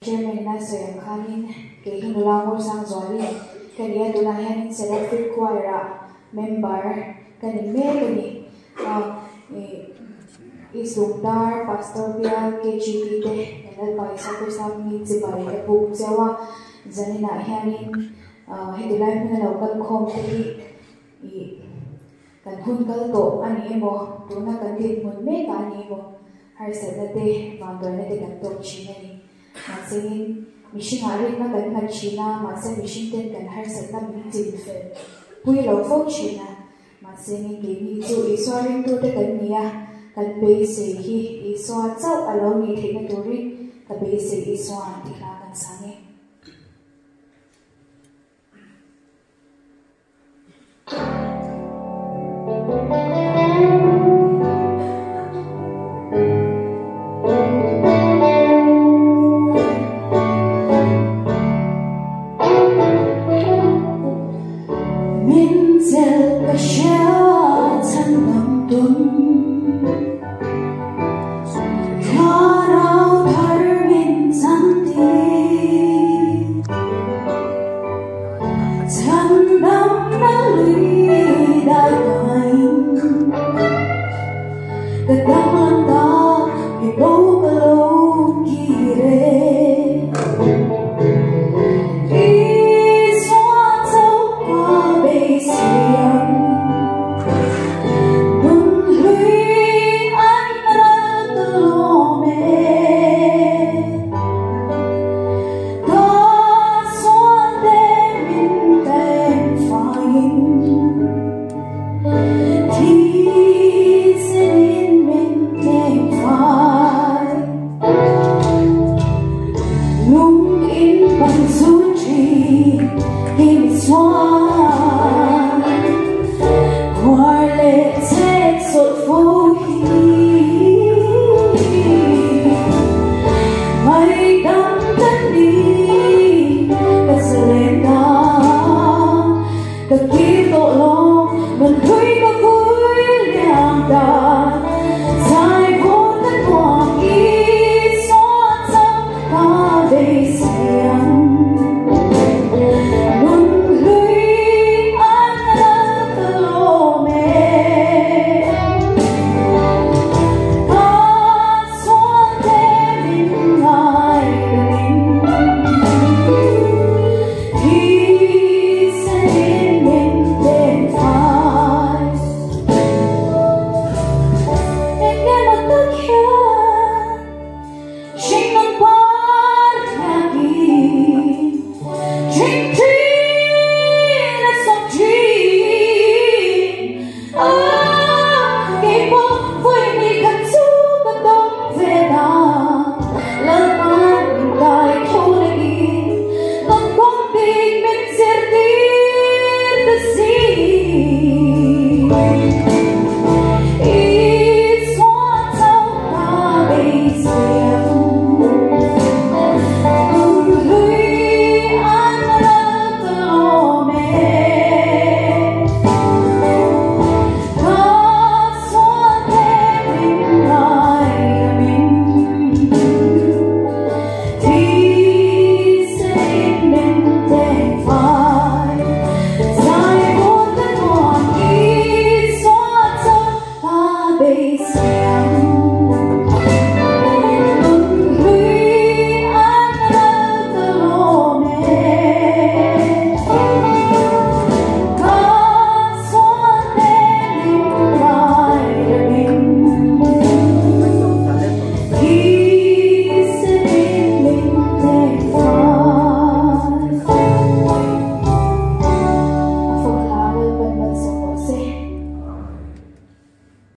chairman na sayang kanin kay hinulangor sang zwali kaniya dulayan sa electric choir member kani isungdar pastor bial KGP te kanal pa isa ko sa municipal e buk jawa zanina hianin hidilay mo na local com te kan hunkal to ani mo tuna kan dit mun me ka ani mo har sa te vandor na te kan to china ni masingin mishing ari na kan kan china masa mishing ten kan har sa na mi jin fe pui lo fo china masingin ke ni chu iswaring to te kan niya kan be se hi iswa chau alo ni thina tori ka be se iswa ti la kan sange min zel ka sha chan nam tum Hãy subscribe cho kênh Ghiền Mì Gõ để không bỏ lỡ